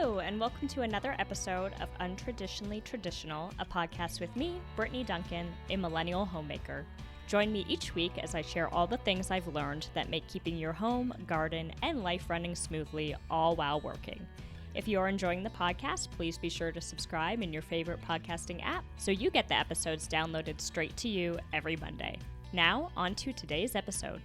Hello, and welcome to another episode of Untraditionally Traditional, a podcast with me, Brittany Duncan, a millennial homemaker. Join me each week as I share all the things I've learned that make keeping your home, garden, and life running smoothly, all while working. If you are enjoying the podcast, please be sure to subscribe in your favorite podcasting app so you get the episodes downloaded straight to you every Monday. Now, on to today's episode.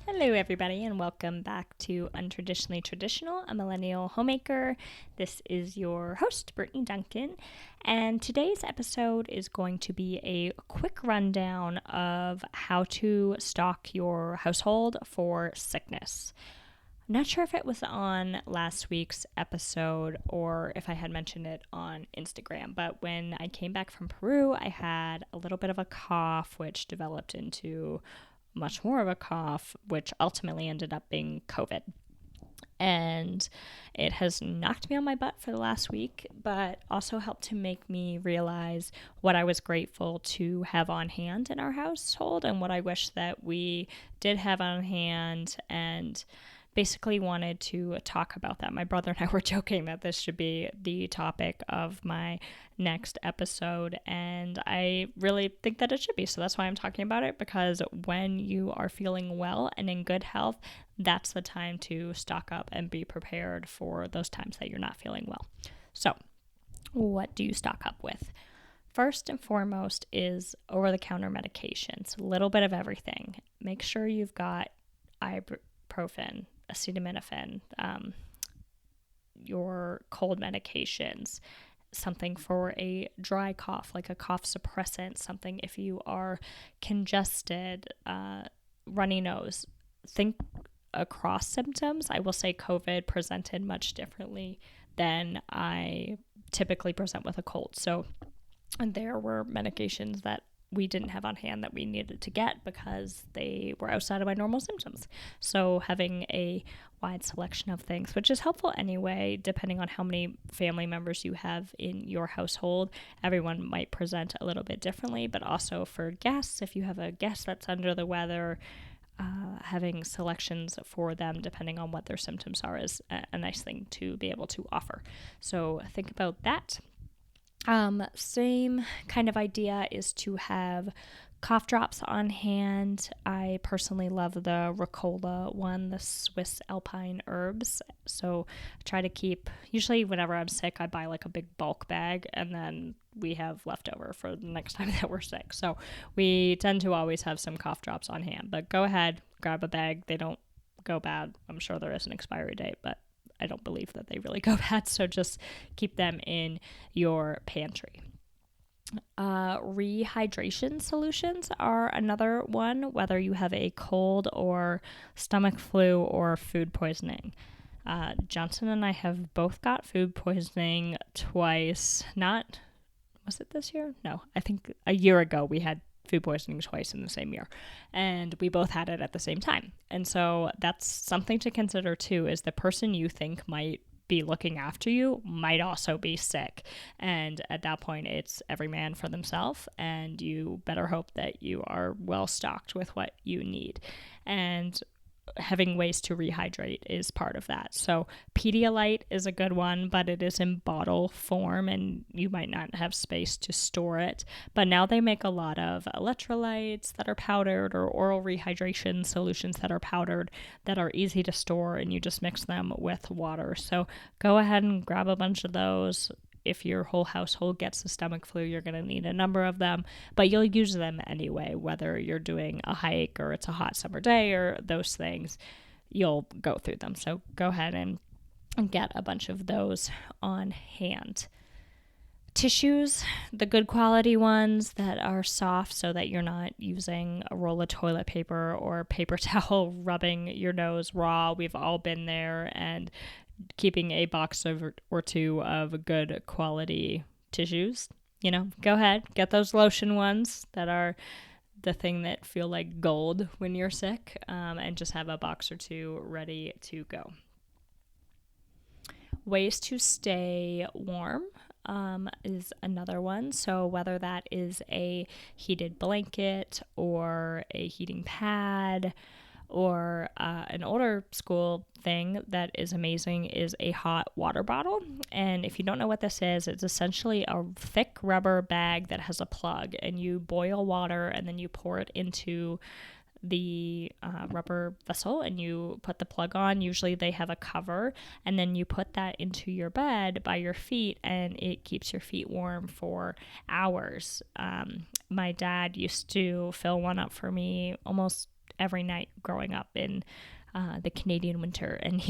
Hello, everybody, and welcome back to Untraditionally Traditional, a millennial homemaker. This is your host, Brittany Duncan, and today's episode is going to be a quick rundown of how to stock your household for sickness. I'm not sure if it was on last week's episode or if I had mentioned it on Instagram, but when I came back from Peru, I had a little bit of a cough, which developed into much more of a cough, which ultimately ended up being COVID. And it has knocked me on my butt for the last week, but also helped to make me realize what I was grateful to have on hand in our household and what I wish that we did have on hand, and basically wanted to talk about that. My brother and I were joking that this should be the topic of my next episode, and I really think that it should be. So that's why I'm talking about it, because when you are feeling well and in good health, that's the time to stock up and be prepared for those times that you're not feeling well. So what do you stock up with? First and foremost is over-the-counter medications, a little bit of everything. Make sure you've got ibuprofen, acetaminophen, your cold medications, something for a dry cough, like a cough suppressant, something if you are congested, runny nose. Think across symptoms. I will say COVID presented much differently than I typically present with a cold. So there were medications that we didn't have on hand that we needed to get because they were outside of my normal symptoms. So having a wide selection of things, which is helpful anyway, depending on how many family members you have in your household. Everyone might present a little bit differently, but also for guests, if you have a guest that's under the weather, having selections for them depending on what their symptoms are is a nice thing to be able to offer. So think about that. Same kind of idea is to have cough drops on hand. I personally love the Ricola one, the Swiss Alpine herbs. So I try to keep, usually whenever I'm sick, I buy like a big bulk bag and then we have leftover for the next time that we're sick. So we tend to always have some cough drops on hand, but go ahead, grab a bag. They don't go bad. I'm sure there is an expiry date, but I don't believe that they really go bad, so just keep them in your pantry. Rehydration solutions are another one, whether you have a cold or stomach flu or food poisoning. Johnson and I have both got food poisoning twice. Was it this year? No, I think a year ago we had food poisoning twice in the same year, and we both had it at the same time. And so that's something to consider too, is the person you think might be looking after you might also be sick, and at that point it's every man for themselves, and you better hope that you are well stocked with what you need. And having ways to rehydrate is part of that. So Pedialyte is a good one, but it is in bottle form and you might not have space to store it. But now they make a lot of electrolytes that are powdered or oral rehydration solutions that are powdered that are easy to store, and you just mix them with water. So go ahead and grab a bunch of those. If your whole household gets the stomach flu, you're going to need a number of them, but you'll use them anyway, whether you're doing a hike or it's a hot summer day or those things, you'll go through them. So go ahead and get a bunch of those on hand. Tissues, the good quality ones that are soft so that you're not using a roll of toilet paper or paper towel rubbing your nose raw. We've all been there, and keeping a box or two of good quality tissues. Go ahead, get those lotion ones that are the thing that feel like gold when you're sick, and just have a box or two ready to go. Ways to stay warm is another one. So whether that is a heated blanket or a heating pad Or an older school thing that is amazing is a hot water bottle. And if you don't know what this is, it's essentially a thick rubber bag that has a plug, and you boil water and then you pour it into the rubber vessel and you put the plug on. Usually they have a cover, and then you put that into your bed by your feet, and it keeps your feet warm for hours. My dad used to fill one up for me almost every night growing up in the Canadian winter, and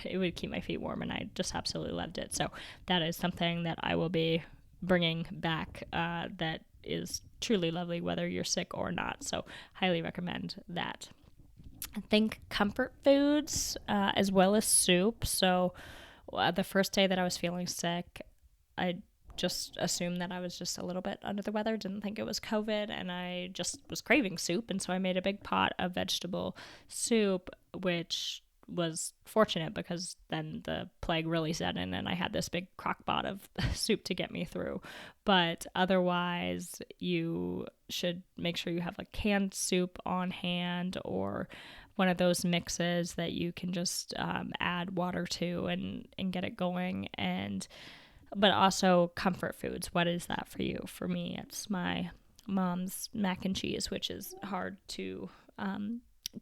it would keep my feet warm, and I just absolutely loved it. So that is something that I will be bringing back, that is truly lovely whether you're sick or not. So highly recommend that. I think comfort foods, as well as soup. So the first day that I was feeling sick, I just assumed that I was just a little bit under the weather, didn't think it was COVID, and I just was craving soup. And so I made a big pot of vegetable soup, which was fortunate because then the plague really set in and I had this big crock pot of soup to get me through. But otherwise, you should make sure you have a canned soup on hand, or one of those mixes that you can just add water to and get it going. But also comfort foods. What is that for you? For me, it's my mom's mac and cheese, which is hard to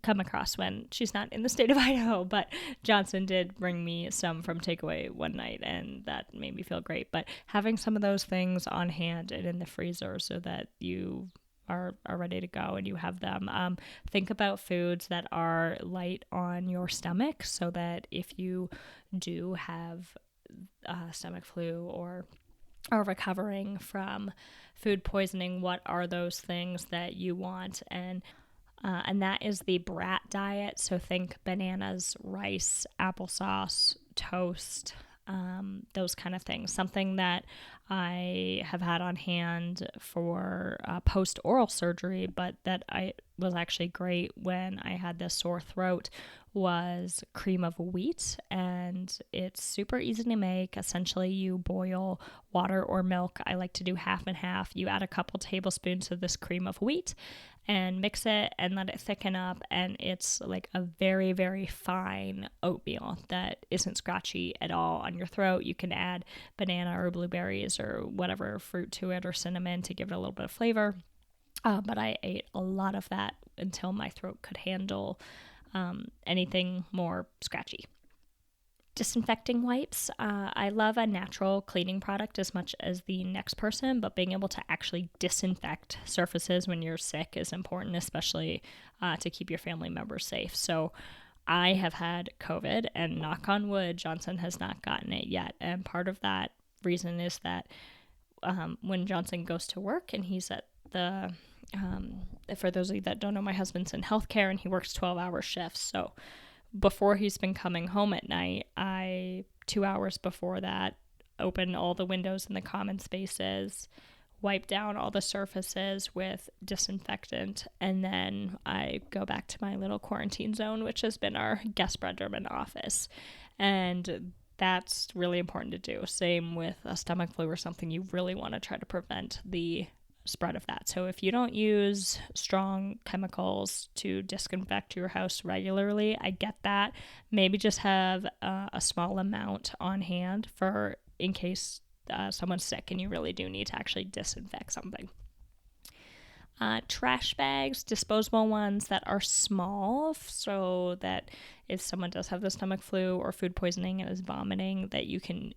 come across when she's not in the state of Idaho. But Johnson did bring me some from takeaway one night, and that made me feel great. But having some of those things on hand and in the freezer so that you are ready to go and you have them. Think about foods that are light on your stomach, so that if you do have stomach flu or recovering from food poisoning, what are those things that you want? And that is the brat diet. So think bananas, rice, applesauce, toast, those kind of things. Something that I have had on hand for post-oral surgery, but that I was actually great when I had this sore throat, was cream of wheat. And it's super easy to make. Essentially, you boil water or milk. I like to do half and half. You add a couple tablespoons of this cream of wheat and mix it and let it thicken up, and it's like a very, very fine oatmeal that isn't scratchy at all on your throat. You can add banana or blueberries or whatever fruit to it, or cinnamon to give it a little bit of flavor. But I ate a lot of that until my throat could handle anything more scratchy. Disinfecting wipes. I love a natural cleaning product as much as the next person, but being able to actually disinfect surfaces when you're sick is important, especially to keep your family members safe. So I have had COVID, and knock on wood, Johnson has not gotten it yet. And part of that reason is that when Johnson goes to work, and he's at the for those of you that don't know, my husband's in healthcare and he works 12-hour shifts. So before he's been coming home at night, I 2 hours before that open all the windows in the common spaces, wipe down all the surfaces with disinfectant, and then I go back to my little quarantine zone, which has been our guest bedroom and office. And that's really important to do. Same with a stomach flu or something. You really want to try to prevent the spread of that. So if you don't use strong chemicals to disinfect your house regularly, I get that. Maybe just have a small amount on hand for in case someone's sick and you really do need to actually disinfect something. Trash bags, disposable ones that are small, so that if someone does have the stomach flu or food poisoning and is vomiting, that you can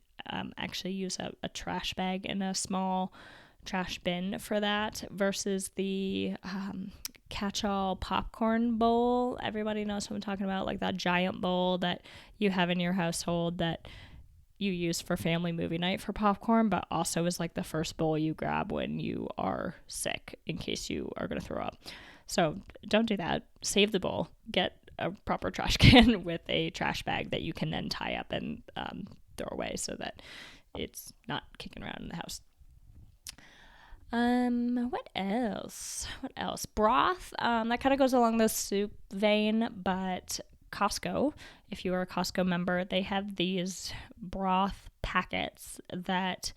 actually use a trash bag in a small trash bin for that, versus the catch-all popcorn bowl. Everybody knows what I'm talking about, like that giant bowl that you have in your household that you use for family movie night for popcorn, but also is like the first bowl you grab when you are sick in case you are going to throw up. So don't do that. Save the bowl. Get a proper trash can with a trash bag that you can then tie up and throw away so that it's not kicking around in the house. What else? Broth. That kind of goes along the soup vein, but Costco, if you are a Costco member, they have these broth packets that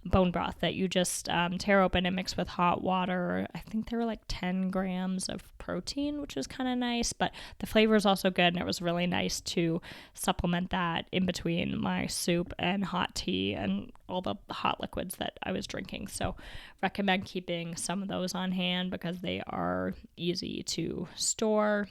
bone broth that you just tear open and mix with hot water. I think there were like 10 grams of protein, which was kind of nice, but the flavor is also good, and it was really nice to supplement that in between my soup and hot tea and all the hot liquids that I was drinking. So recommend keeping some of those on hand because they are easy to store.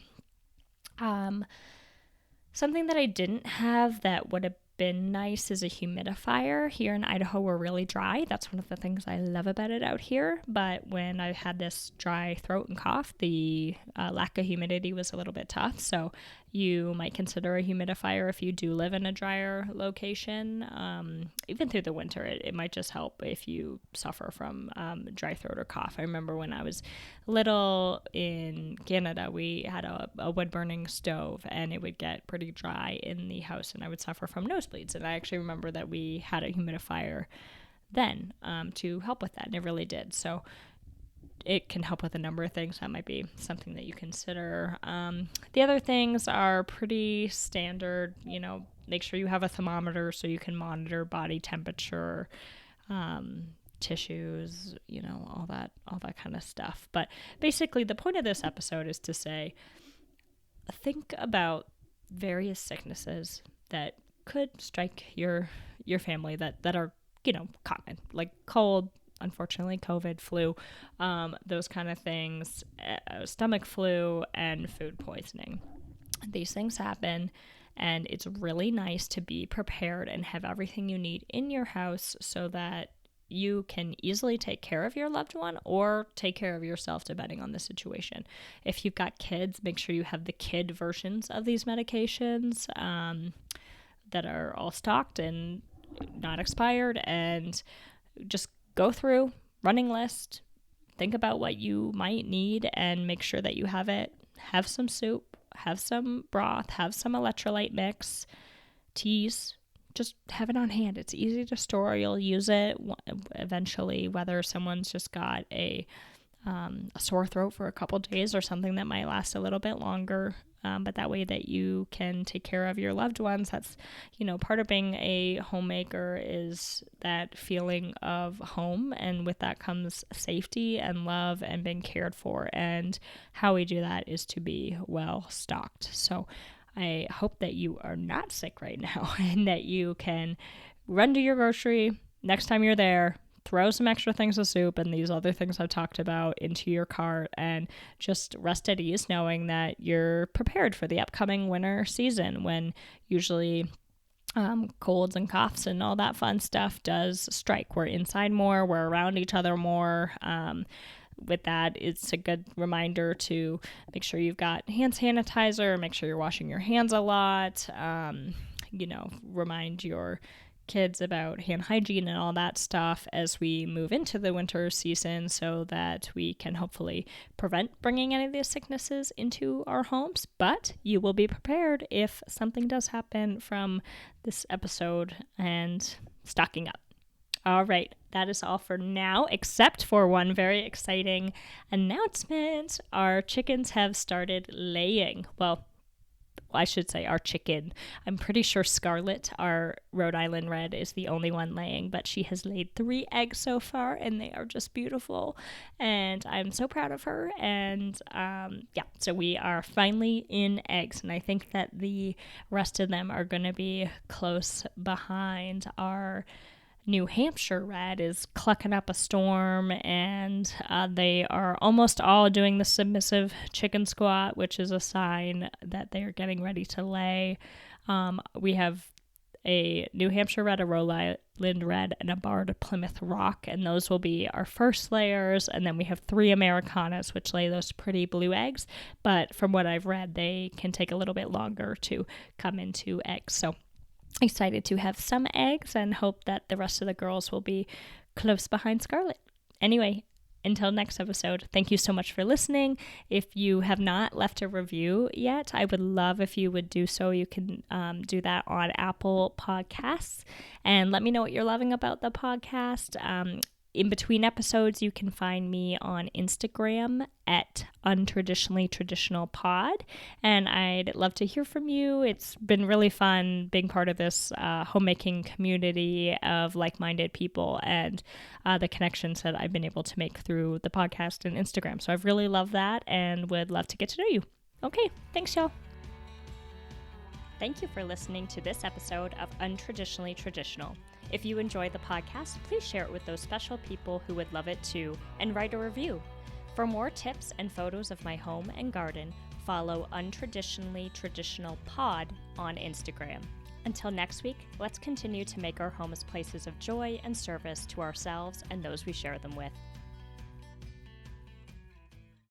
Something that I didn't have that would have been nice is a humidifier. Here in Idaho, we're really dry. That's one of the things I love about it out here. But when I had this dry throat and cough, the lack of humidity was a little bit tough. So you might consider a humidifier if you do live in a drier location. Even through the winter, it might just help if you suffer from dry throat or cough. I remember when I was little in Canada, we had a wood-burning stove, and it would get pretty dry in the house, and I would suffer from nosebleeds. And I actually remember that we had a humidifier then to help with that, and it really did. So it can help with a number of things. That might be something that you consider. The other things are pretty standard. Make sure you have a thermometer so you can monitor body temperature, tissues, all that kind of stuff. But basically, the point of this episode is to say, think about various sicknesses that could strike your family that are common, like cold, unfortunately, COVID, flu, those kind of things, stomach flu, and food poisoning. These things happen, and it's really nice to be prepared and have everything you need in your house so that you can easily take care of your loved one or take care of yourself depending on the situation. If you've got kids, make sure you have the kid versions of these medications that are all stocked and not expired, and just go through running list, think about what you might need and make sure that you have it. Have some soup, have some broth, have some electrolyte mix, teas. Just have it on hand. It's easy to store. You'll use it eventually, whether someone's just got a sore throat for a couple days or something that might last a little bit longer. But that way that you can take care of your loved ones. That's, part of being a homemaker is that feeling of home. And with that comes safety and love and being cared for. And how we do that is to be well stocked. So I hope that you are not sick right now and that you can run to your grocery next time you're there, throw some extra things of soup and these other things I've talked about into your cart, and just rest at ease knowing that you're prepared for the upcoming winter season when usually colds and coughs and all that fun stuff does strike. We're inside more, we're around each other more. With that, it's a good reminder to make sure you've got hand sanitizer, make sure you're washing your hands a lot, remind your kids about hand hygiene and all that stuff as we move into the winter season so that we can hopefully prevent bringing any of these sicknesses into our homes. But you will be prepared if something does happen from this episode and stocking up. All right, that is all for now, except for one very exciting announcement. Our chickens have started laying. Well, I should say our chicken. I'm pretty sure Scarlet, our Rhode Island Red, is the only one laying, but she has laid 3 eggs so far, and they are just beautiful, and I'm so proud of her. And so we are finally in eggs, and I think that the rest of them are going to be close behind. Our New Hampshire Red is clucking up a storm, and they are almost all doing the submissive chicken squat, which is a sign that they are getting ready to lay. We have a New Hampshire Red, a Rhode Island Red, and a Barred Plymouth Rock, and those will be our first layers. And then we have 3 Americanas, which lay those pretty blue eggs, but from what I've read, they can take a little bit longer to come into eggs. So excited to have some eggs and hope that the rest of the girls will be close behind Scarlet. Anyway, until next episode, thank you so much for listening. If you have not left a review yet, I would love if you would do so. You can do that on Apple Podcasts and let me know what you're loving about the podcast. In between episodes, you can find me on Instagram at untraditionallytraditionalpod, and I'd love to hear from you. It's been really fun being part of this homemaking community of like-minded people and the connections that I've been able to make through the podcast and Instagram. So I've really loved that and would love to get to know you. Okay, thanks, y'all. Thank you for listening to this episode of Untraditionally Traditional. If you enjoyed the podcast, please share it with those special people who would love it too, and write a review. For more tips and photos of my home and garden, follow Untraditionally Traditional Pod on Instagram. Until next week, let's continue to make our homes places of joy and service to ourselves and those we share them with.